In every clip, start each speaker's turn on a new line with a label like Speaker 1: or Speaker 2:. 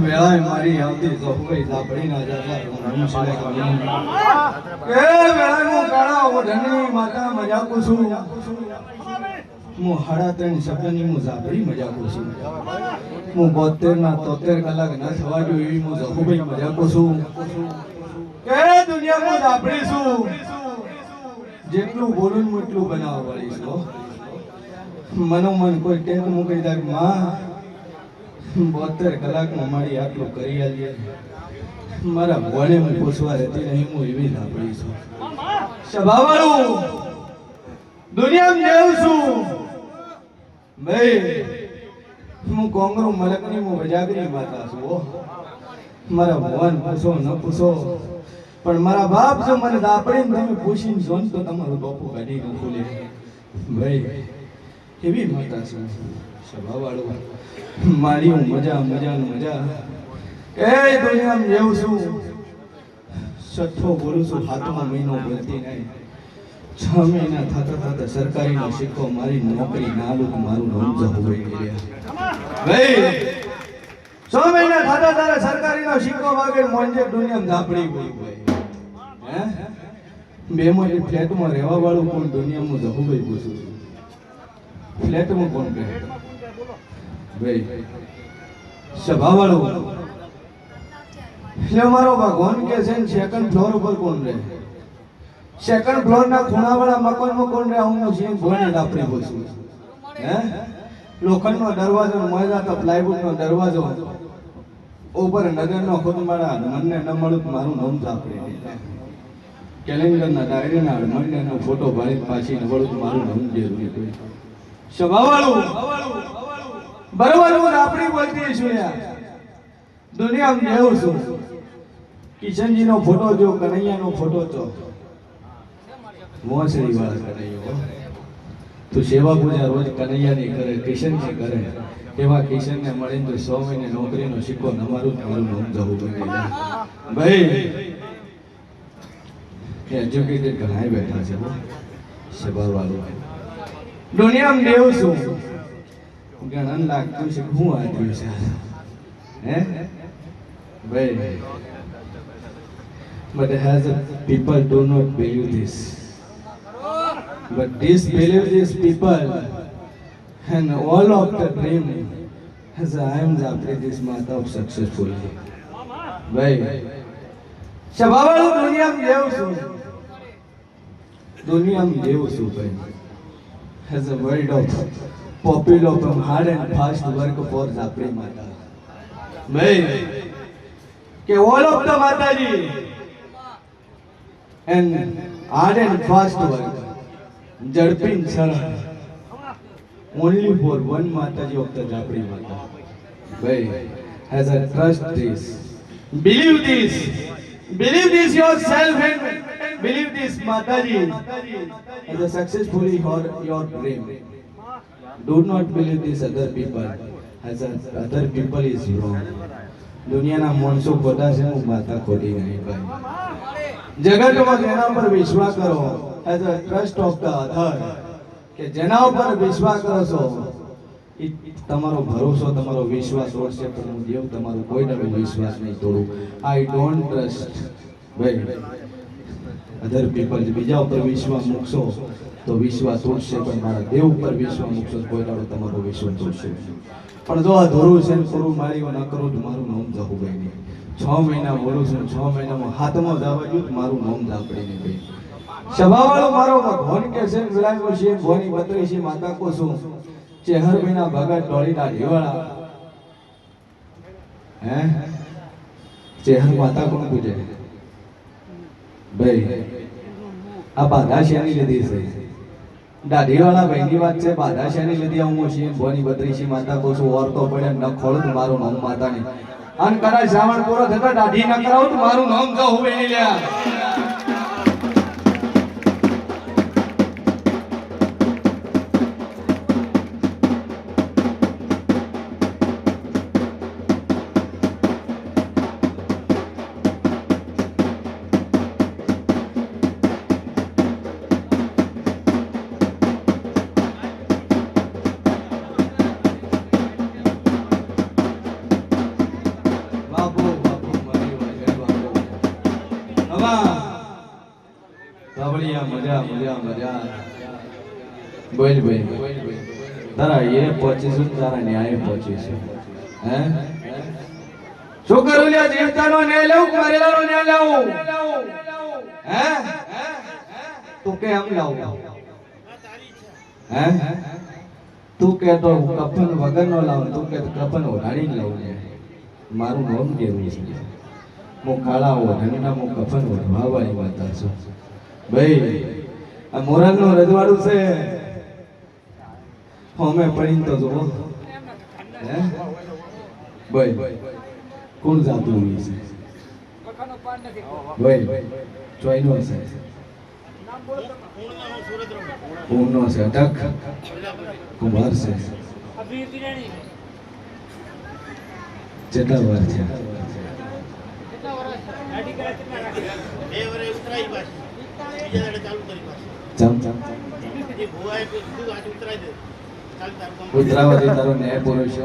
Speaker 1: વેળાએ મારી આવતી જોઈ ઝાપડી ના જતા હું સિલે કરું એ વેળાએ હું કાળા ઓઢણી માતા મજાકું છું હું 3.5 શબ્દની હું ઝાપડી મજાકું છું હું 72 ના 73 કલાક ન થવા જો એવી હું જહુભાઈ મજાકું છું કે દુનિયામાં ઝાપડી છું જેટલું બોલું એટલું બનાવવા વાળી છું મનોમન કોઈ ટેક મૂકી દે માં 72 કલાકમાં મારી આટલું કરી આલીએ મારા ભોળે મને પૂછવા રહેતી નહીં હું એવી ઝાપડી છું સ્વભાવવાળું દુનિયામાં જેવું છું ભાઈ હું કોંગરો મલકની હું વજાગરી માતા છું મારા ભગવાન પૂછો ન પૂછો પણ મારા બાપ જો મને ઝાપડીને તમે પૂછીને જો તો તમારું બાપુ કાઢી ન ખુલે ભાઈ એવી માતા છું સ્વભાવવાળું મારી હું મજા એ દુનિયામાં જેવું છું સઠ્ઠો બોલું છું 7મો મહિનો બોલતી નહીં 6 મહિના થતા સરકારીનો સિક્કો મારી નોકરી નાલું મારું નામ જહુભાઈ કર્યા ભાઈ 6 મહિના થતા તારે સરકારીનો સિક્કો વાગે મોંજે દુનિયામાં ઝાપડી ગઈ ભાઈ હે બેમાં ફ્લેટમાં રહેવા વાળું કોણ દુનિયામાં જહુભાઈ પૂછું છું ફ્લેટમાં કોણ રહે ભાઈ સ્વભાવવાળું એટલે મારો ભગવાન કે છે સેકન્ડ ફ્લોર ઉપર કોણ રહે સેકન્ડ ફ્લોર ના ખૂણાવાળા મકાનમાં કોણ રહે હું છે ભોને ડાપડી પૂછું હે લોખંડનો દરવાજો મોજા તો પ્લાયવુડનો દરવાજો ઉપર નગરનો ખુદમાળા મને ન મળું મારું નામ ઝાપડી કેલેન્ડરના ડાયરીના મંડળનો ફોટો ભાળી પાછી નવળું મારું નામ જરૂરી સ્વભાવવાળું બરોબર હું આપણી બોલતી છું યાર દુનિયામાં જેવું છું કિશનજીનો ફોટો જો કનૈયાનો ફોટો જો મોસરી વાળા કનૈયો તું સેવા પૂજા રોજ કનૈયાની કરે કિશનજી કરે એવા કિશનને મળીને તો 100 મહિને નોકરીનો સિક્કો અમારું મારું નામ જવું પડે ભાઈ એજ્યુકેટેડ ઘણા બેઠા છે સેવા વાળું દુનિયામાં જેવું છું ઘણા લાગતું છે હું આદમી છે હે ભાઈ but as a people do not believe this but disbelieve these people and all of the dream as I am after this month of successfully ભાઈ સ્વભાવવાળું દુનિયામાં જેવું છું ભાઈ has a world of popular from hard and fast work for Zapri Mata. Bhai, ke all of the Mataji and hard and fast work, Jadpin Sara, only for one Mataji of the Zapri Mata. Bhai, has a trust this. Believe this yourself and believe this Mataji as a successfully your dream. Do not believe these other people as other people is wrong. દુનિયાના માણસો ખોટા છે હું માતા ખોટી નહીં ભાઈ જગતમાં જેના પર વિશ્વાસ કરો as a trust of the other કે જેના ઉપર વિશ્વાસ કરો છો એ તમારો ભરોસો તમારો વિશ્વાસ તોડશે પણ હું દેવ તમારો કોઈ નવો વિશ્વાસ નહીં તોડું આઈ ડોન્ટ ટ્રસ્ટ ભાઈ અધર પીપલ બીજા ઉપર વિશ્વાસ મૂકશો તો વિશ્વાસ તોડશે પણ મારા દેવ ઉપર વિશ્વાસ મૂકશો કોઈ દાડો તમારો વિશ્વાસ તોડશે પણ જો આ ધોરું છે પૂરું મારી ન કરું તો મારું નામ જહુભાઈ નહીં 6 મહિના બોલું છું 6 મહિનામાં હાથમાં જવા ગયું મારું નામ ઝાપડી નહીં ભાઈ સ્વભાવવાળો મારો ભગવાન કે છે વિલાયો છે ભોની 32 માતા કો છું ચેહર મહિના ભગત ડોળી દાઢીવાળા હે ચેહર માતા કોણ પૂજે ભાઈ આ બાધા શેની લીધી છે દાઢીવાળા ભાઈની વાત છે બાધા શેની લીધી હું છીએ ભોની 32 માતા કો છું ઓર તો પડે ન ખોળ તો મારું નામ માતા નહીં અને કદાચ શ્રાવણ પૂરો થતા દાઢી ન કરાવું તો મારું નામ જો હું નહીં લ્યા લવળિયા મજા મજા મજા બોલ ભાઈ તારા એ પહોંચીશું તારા ન્યાય પહોંચીશું હે શું કરું લ્યા જીવતાનો ન્યાય લઉં મરેલાનો ન્યાય લઉં હે તું કે આમ લાવું હે તું કે તો કફન વગર નો લાવું તું કે કફન ઓઢાડીને લાવું છે મારું નામ કેવું છે હું કાળા ઓઢાડીના હું કફન ઓઢવા વાળી વાત છું ભાઈ આ મોરાલ નું રજવાડું છે અમે પડીને તો જુઓ હે ભાઈ કોણ જાતું હોય છે ભાઈ ચોઈનો છે પૂર્ણનો છે અટક કુમાર છે કેટલા વાર છે ઉતરાવતી તારો ન્યાય પુરુષ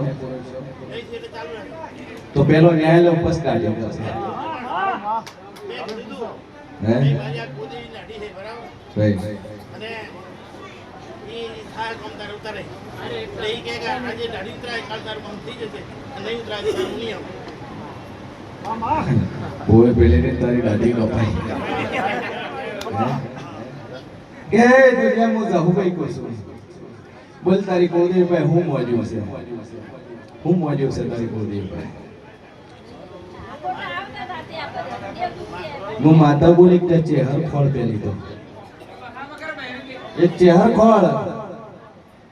Speaker 1: તો પેલો ન્યાય લો બસ કાઢી હે ભાઈ અને ઈ થાય કોમ તાર ઉતારે એટલે ઈ કે આજે દાઢી ઉતરાય કાલ તાર કામ થઈ જશે નહીં ઉતરાય તો તારું નહીં આવ ઓય પેલે ને તારી દાઢી કપાઈ કે દુનિયામાં જાહુ ભાઈ કોશું બોલ તારી કોદી ભાઈ હું મોજ્યો છે તારી કોદી ભાઈ હું માતા બોલી કે ચેહર ખોળ પેલી તો એક ચેહર ખોળ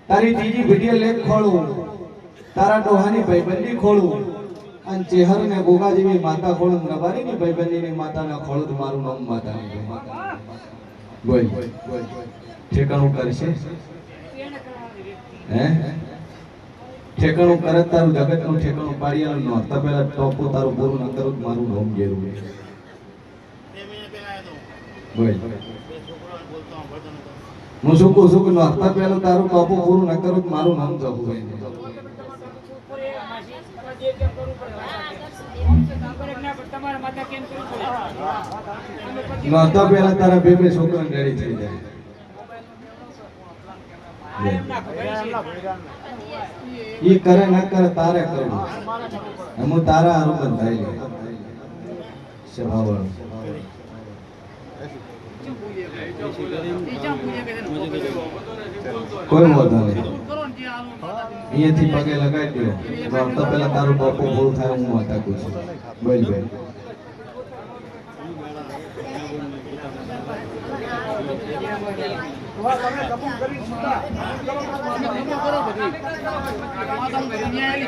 Speaker 1: તારી ત્રીજી વિડિયો લેખ ખોળું તારા ડોહાની ભાઈબંધી ખોળું અને ચેહર ને ગોગા જેવી માતા ખોળું રબારી ની ભાઈબંધી ની માતા ના ખોળું મારું નામ માતા ની બોલ ઠેકાણું કરશે હે ઠેકાણું કરે તારું જગત નું ઠેકાણું પાડી આલું નોરતા પહેલા ટોપો તારું પૂરું ન કરું મારું નામ ઘેરું બોલ હું શું કહું છું કે નોરતા પહેલા તારું ટોપો પૂરું ન કરું મારું નામ જવું હોય નોરતા પહેલા તારા બે છોકરા રેડી થઈ જાય ઈ કરે ના કરે તારે કરવું હું તારા હારું બંધાઈ લે સ્વભાવ કોઈ વાંધો નહીં અહીંયાથી પગે લગાડી દો આવતા પહેલા તારું ટોપો પૂરું થાય હું હતા કહું છું બોલ ભાઈ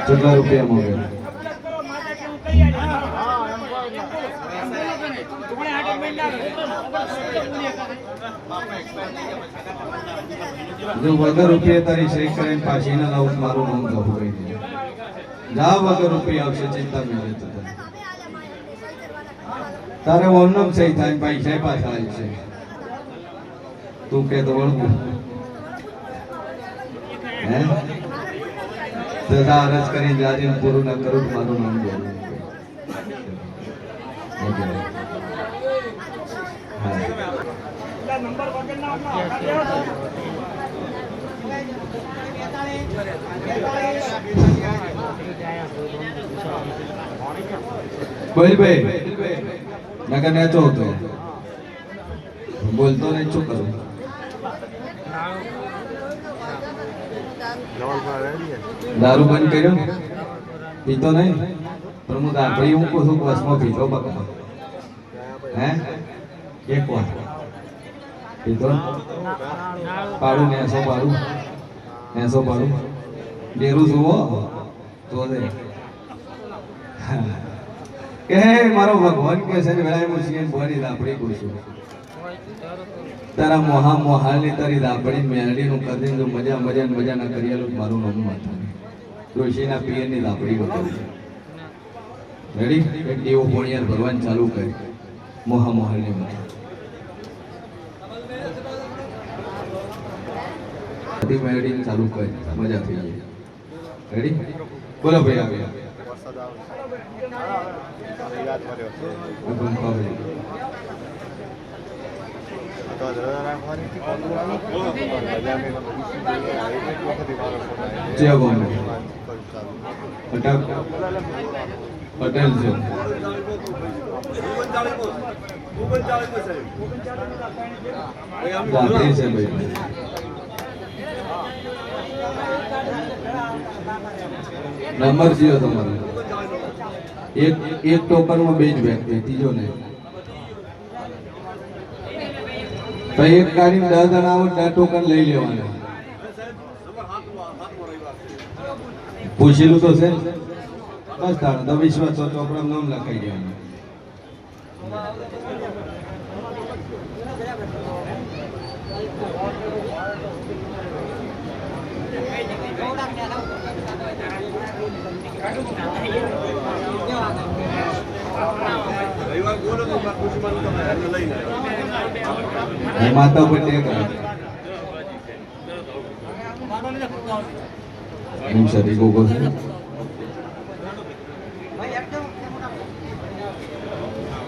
Speaker 1: કેટલા રૂપિયા મોગે જો વગર રૂપિયા તારી સહી કરીને પાછી ના લાવું મારું નામ જવું કહી દે જા વગર રૂપિયા આવશે ચિંતા નહીં તારે ઓનમ સહી થાય પૈસા પાછા આવશે તું કે તો વળગું હે સદા અરજ કરી જાજીને પૂરું ન કરું મારું નામ બોલું બોલ ભાઈ નગર ને તો બોલતો નહીં શું કરું દારૂ બંધ કર્યો પીતો નહીં પણ હું દાપડી હું કહું છું બસમાં પીતો બકા હે એક વાર પીતો પાડું ને 100 પાડું ડેરું જુઓ તો કે મારો ભગવાન કે છે ને વેળાએ હું છીએ ભવાની દાપડી કહું છું તારા મોહાની તારી દાપડી મેરડીનું કરી દે મજા ના કરિયાલું મારું નામ માથા ઋષિના પિયરની દાપડી બતાવી રેડી એક દેવો પોણિયાર ભગવાન ચાલુ કરી મોહાની બધી મેરડી ચાલુ કરી મજા થઈ ગઈ રેડી બોલો ભાઈ આવી જે ગોમે પટેલ છે જાતે છે ભાઈ નંબર જીઓ તમારો એક ટોકનમાં બે જ વ્યક્તિ ત્રીજો ને તો એક ગાડી 10 જણા આવો 10 ટોકન લઈ લેવાના પૂછેલું તો છે બસ તાણ તો વિશ્વાસ તો ચોપડા નામ લખાઈ દેવાનું માતા ઉપર ટેક એમ સરી ગોગો છે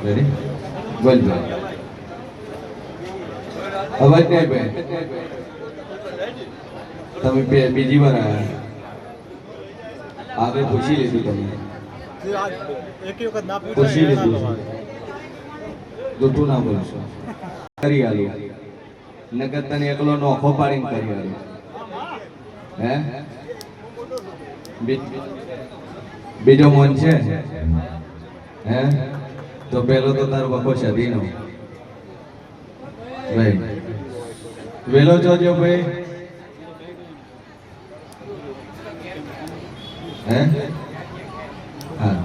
Speaker 1: રેડી બોલ અવાજ નહીં બે તમે બીજી વાર આવ્યા આગળ પૂછી લીધું તમે પૂછી લીધું જૂઠું ના બોલશો કરી આલું નગર તને એકલો નોખો પાડીને કરી આલું હે બીજો મન છે હે તો પેલો તો તારો બકો સદીનો ભાઈ વેલો જોજો ભાઈ હે હા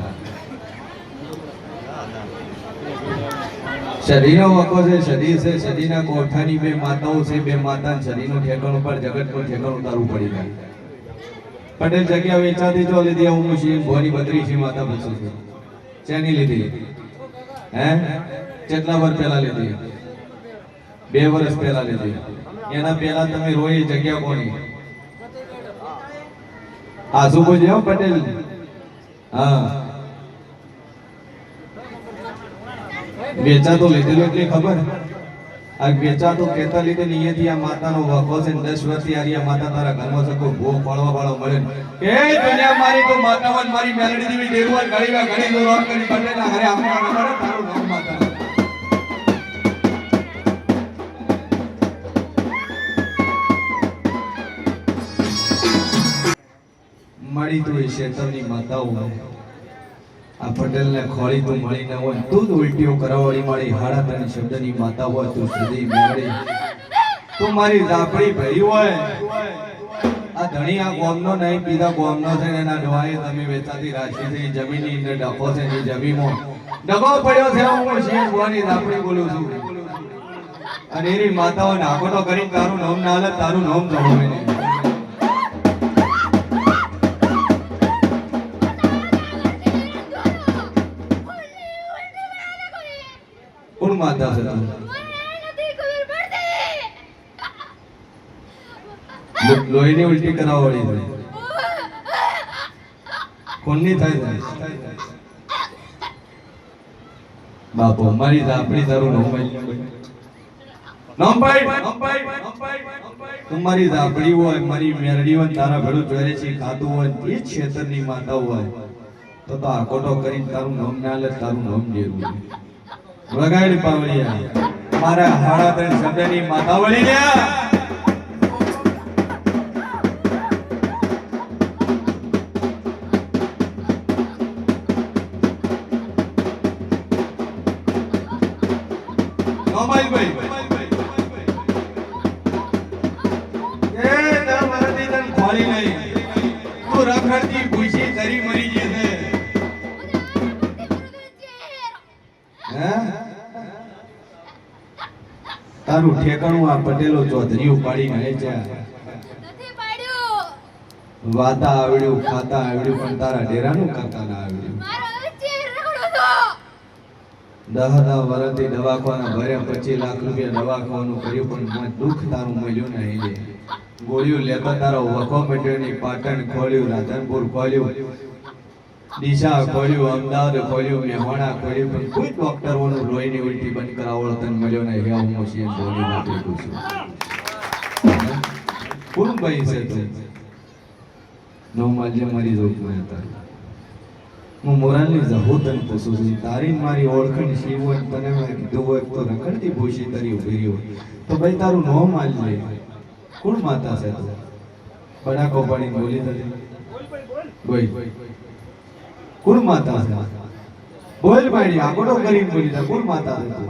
Speaker 1: સદીનો વકો છે સદી છે સદીના કોઠાની બે માતાઓ છે બે માતા સદીનું ઠેકાણું પર જગતનું ઠેકાણું તારું પડી જાય પટેલ જગ્યા વેચાતી તો લીધી હું મુશી ભોરી 32 માતા પૂછું છું શેની લીધી હે કેટલા વર્ષ પહેલા લીધી 2 વર્ષ પહેલા લીધી એના પહેલા તમે રોઈ જગ્યા કોની આસુ બોલ્યો પટેલ હા વેચા તો લીધેલું એટલે ખબર આ વેચા તો કેતા લીધે નિયતિ આ માતાનો વખો છે 10 વર્ષથી આ માતા તારા ઘરમાં સકો ભો પાળવા વાળો મળે એ દુનિયા મારી તો માતાવન મારી મેલડી દેવી દેરવાર ઘડીવા ઘડી નો રોક કરી પટેલા ઘરે આપણા નંબર તારું નામ માતા મારી તો એ શેતરની માતાઓ આ પટેલને ખોળી તો મળી ન હોય તું જ ઉલટીઓ કરાવડી મારી હાડા તની શબ્દની માતા હોય તું સદી મેળી તું મારી ઝાપડી ભરી હોય આ ધણી આ ગોમનો નહીં પીધા ગોમનો છે ને એના ડવાએ તમે વેચાતી રાખી છે જમીનની અંદર ડખો છે ની જમીનમાં ડખો પડ્યો છે હું શેર ભવાની ઝાપડી બોલું છું અને એની માતાઓ નાખોટો કરીને તારું નામ ના હાલે તારું નામ જવું નહીં માતા છે લોહીની ઉલટી કરાવડી છે કોની થાય છે બાપુ મારી ઝાપડી તારું તમારી ઝાપડી હોય મારી મેરડી હોય તારા ભેળું જોરે છે ખાતું હોય એ ક્ષેત્રની માતા હોય તો આકોટો કરીને તારું નામ ના લે તારું નામ જેવું વગાડી પાવળિયા મારા હાડા ત્રણ શબ્દની માતા વળી ગયા નોમાઈભાઈ એ દર વરદી તન ખોળી નહીં તું રખડતી ભૂસી ધરી મરી જે છે હે તારું ઠેકાણું આ પટેલો ચૌધરી ઉપાડી નહી જા નથી પાડ્યું વાતા આવડ્યું ખાતા આવડ્યું પણ તારા ડેરાનું કરતા ના આવડ્યું મારો ચેર રખડો તો 10 વર્ષથી દવાખાના ભર્યા 25 લાખ રૂપિયા દવાખાનું કર્યું પણ મને દુઃખ તારું મળ્યું નહીં લે ગોળીઓ લેતા તારો વખો મટ્યો ની પાટણ ખોલ્યું રાધનપુર ખોલ્યું દિશા ખોલ્યું, અમદાવાદ ખોલ્યું, મેહોણા ખોલ્યું, પણ કોઈ ડોક્ટરોનું લોહીની ઉલટી બંધ કરાવડો તને મળ્યો ને હે હું મોશીએ બોલી નાખી છું. કોણ ભાઈ છે તું? નો માજે મારી જોગમાં હતા. હું મોરાલની જહો તને પૂછું છું, તારી મારી ઓળખણ શિવ હોય તને મેં કીધું હોય તો રખડતી ભૂસી તારી ઉભી રહ્યો તો ભાઈ તારું નો માલ લે. કોણ માતા છે તું? બડાકો પાણી બોલી તને બોલ. કોણ માતા છે? બોલ ભાઈ, આગળો કરીને બોલી તા. કોણ માતા છે તું?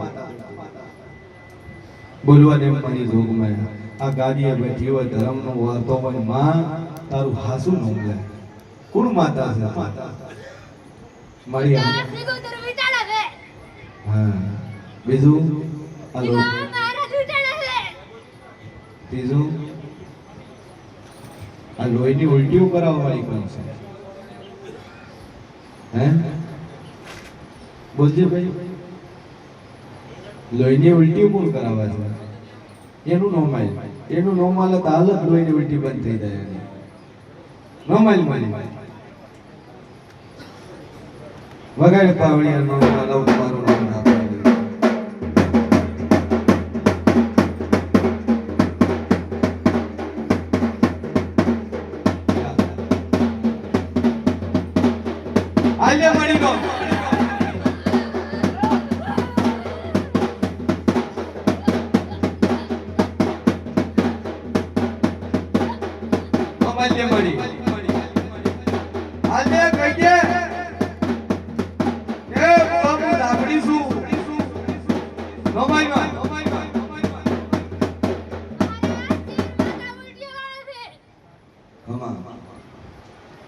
Speaker 1: બોલવા દે મારી જોગમાં. આ ગાડીએ બેઠી હોય ધર્મનો વાર્તો હોય માં તારું હાસુ ન લે. કોણ માતા છે? મારી હા બીજું હાલો ત્રીજું આ લોહીની ઉલટીઓ કરાવવા વાળી કોણ છે? હે બોલજે ભાઈ, લોહીની ઉલટીઓ કોણ કરાવે છે? એનું નોમાઈલ, એનું નોમાલ તો હાલત લોહીની ઉલટી બંધ થઈ જાય. નોમાઈલ મારી વગાડ પાવડિયા નો લાવ તમારું નામ આપે. આલે મળી ગયો અમાલે મળી આલે કહીએ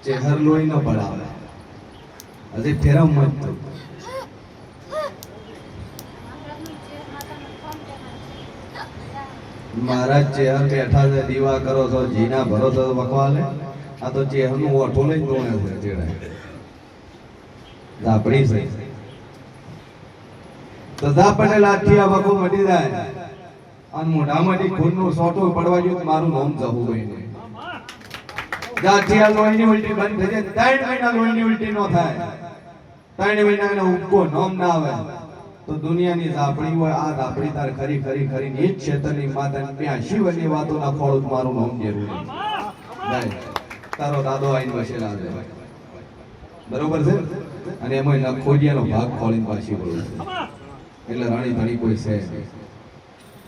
Speaker 1: ચેહર લોહી ન પડાવે. હજી ફેરવ મત તો મહારાજ ચેહર બેઠા છે, દીવા કરો છો, જીના ભરો છો બકવાલે. આ તો ચેહર નું ઓઠો લઈને દોણે છે ચેડાય ઝાપડી છે તો ઝાપડે લાઠિયા વખો મટી જાય અને મોઢામાંથી ખૂનનું સોટો પડવા ગયું. મારું નામ જવું ભાઈ જાઠિયા લોહીની ઉલટી બંધ થઈ જાય. 3 મહિના લોહીની ઉલટી નો થાય, 3 મહિનાનો ઉબકો નોમ ના આવે તો દુનિયાની ઝાપડી હોય. આ ઝાપડી તાર ખરી ખરી ખરી એ જ ક્ષેત્રની માતા 82 વર્ષની વાતો ના ખોળું મારું નામ જરૂરી નહીં. તારો દાદો આઈને વસેલા છે બરોબર છે, અને એમાં નખોડિયાનો ભાગ ખોળીને પાછી બોલું એટલે રાણી ધણી કોઈ છે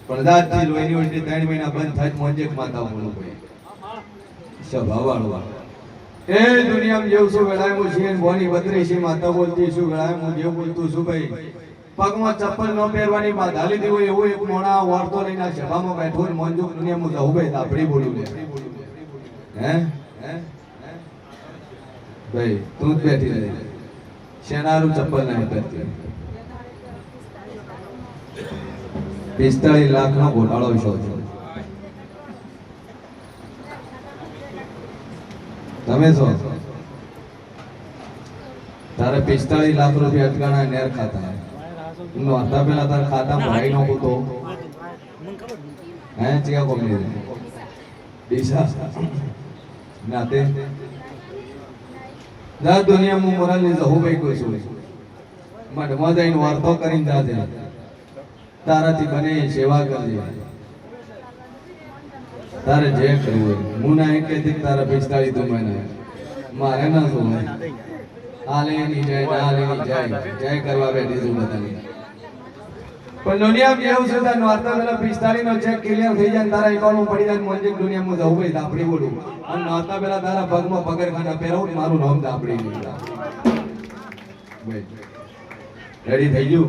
Speaker 1: પણ દાદથી લોહીની ઉલટી 3 મહિના બંધ થાય મોજેક માતા બોલું ભાઈ સ્વભાવવાળો. એ દુનિયામાં જેવું શું વેળાય હું છીએ બોની 32 માતા બોલતી શું વેળાય હું જેવું બોલતું છું ભાઈ. પગમાં ચપ્પલ ન પહેરવાની વાત હાલી દી હોય એવું એક મોણા વાર્તો લઈને સભામાં બેઠો ને મોંજુક દુનિયામાં જવું ભાઈ આપડી બોલું લે. હે ભાઈ તું જ બેઠી રહી શેનારું ચપ્પલ નહીં પહેરતી. 45 લાખ નો ઘોટાળો શો છો તમે છો. તારે 45 લાખ રૂપિયા અટકાણા નેર ખાતા નોંધતા પેલા તારા ખાતા ભરાઈ નાખું તો હે ચિયા કોમની દિશા નાતે જા દુનિયામાં મોરાલની જહુ ભાઈ કોઈ છું મઢમાં જઈને વાર્તો કરીને જાજે. તારાથી બને સેવા કરજે. તારે જે કરવું હોય હું ના એક કહેતી તારા 45 તું મહિના મારે ના શું હાલે ની જાય ના હાલે ની જાય જય કરવા બેઠી છું બધાની. પણ દુનિયામાં એવું છે તાર વાર્તા પેલા 45 નો ચેક ક્લિયર થઈ જાય તારા એકાઉન્ટ પડી જાય મોંજેક દુનિયામાં જવું ભાઈ આપડી બોલું અને વાર્તા પેલા તારા પગમાં પગરખાના પહેરાવું મારું નામ આપડી રેડી થઈ ગયું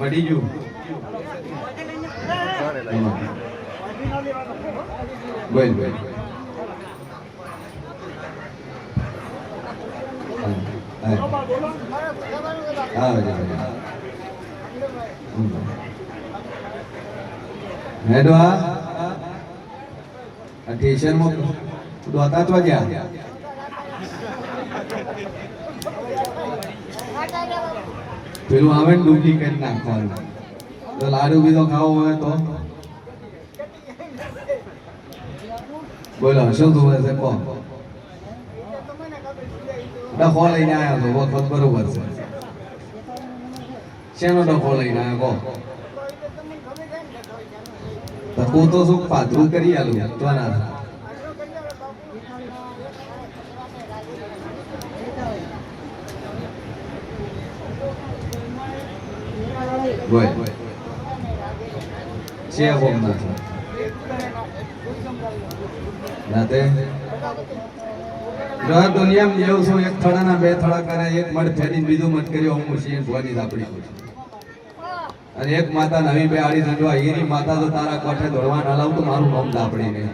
Speaker 1: મટી ગયું. બોલ બોલ હેડવા સ્ટેશન માં દોતા તો ગયા પેલું આવે ને ડુપ્લિકેટ નાખવાનું તો લાડુ બીજો ખાવો હોય તો બોલો શું તું હશે કહો. ડખો લઈને આવ્યો તો વખત બરોબર છે. શેનો ડખો લઈને આવ્યો કહો? તો હું તો શું પાતળું કરી આલું તો ના બોલ છે બોમ ના નાતે જો દુનિયામાં જેવું છું એક થડાના બે થડા કરે એક મડ ફેરીને બીજું મત કર્યો હું શિવ ભવાની આપડી અને એક માતા નવી બે આડી સંડવા હીરી માતા તો તારા કોઠે દોડવા ના લાવ તો મારું નામ દાપડી નહીં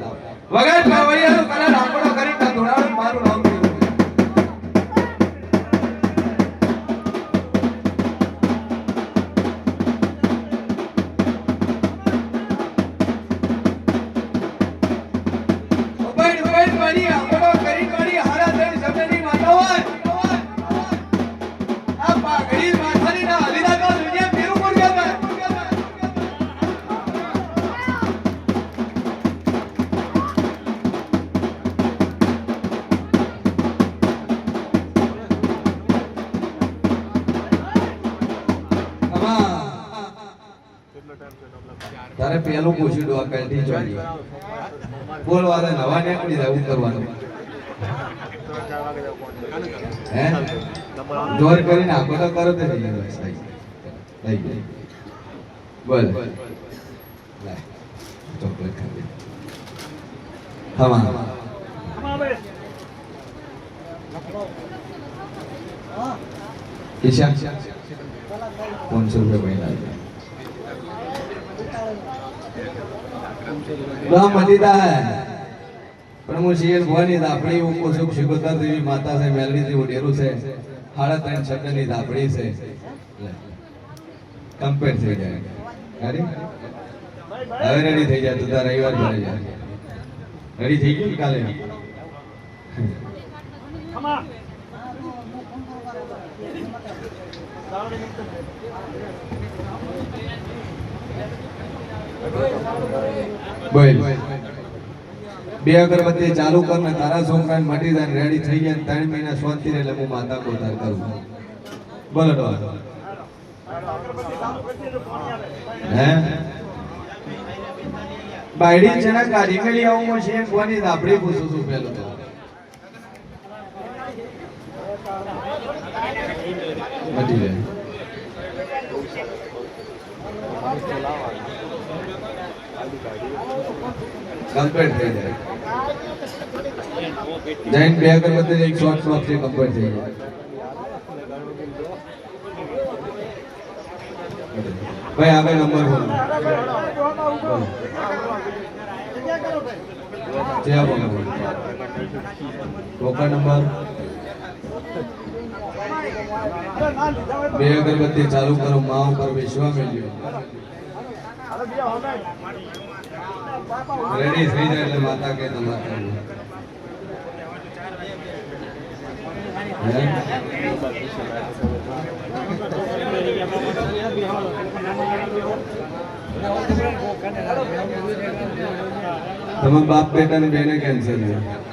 Speaker 1: વગર પાવૈયાનું કલા લાકડો કરી તા દોડાવ મારું નામ તારે પેલું પૂછ્યું ડોક કલ્ટી જોઈ બોલવા દે નવા ને પડી જાય કરવાનું હે જોર કરીને આખો તો કરો તે લઈ ગઈ બોલ લાય ચોકલેટ ખાવી હવા ઈશા 500 રૂપિયા મહિના राम मदीदा है प्रभु शेर भवानी दापड़ी को सुख शिकोतर देवी माता से मेलडी से उडेरू से हाड़ा तन शब्द ની દાપડી છે કમ્પેર થઈ જાય અરે હવે રેડી થઈ જાય તો તાર રવિવાર ભરાઈ જાય રેડી થઈ ગયું કાલે ખમા બોલ બે અગરબત્તી ચાલુ કર ને તારા છોકરાને મટી જાય રેડી થઈ ગયા 3 મહિના શાંતિ રે એટલે હું માતા કોતાર કરું બોલો ડો હે બાયડી જના કાઢી મેલી આવું છે કોની દાપડી પૂછું છું પેલું તો મટી જાય કમ્પ્લીટ થઈ જાય જૈન બે અગરબત્તી એક શોર્ટ શોર્ટ થી કમ્પ્લીટ થઈ જાય ભાઈ આગળ નંબર બોલો જય બોલો ટોકન નંબર બે અગરબત્તી ચાલુ કરો માં ઉપર વિશ્વા મેલ્યો રેડી થઈ જાય એટલે માતા કે તમારે તમે બાપ બેટા ને બેને કેન્સર છે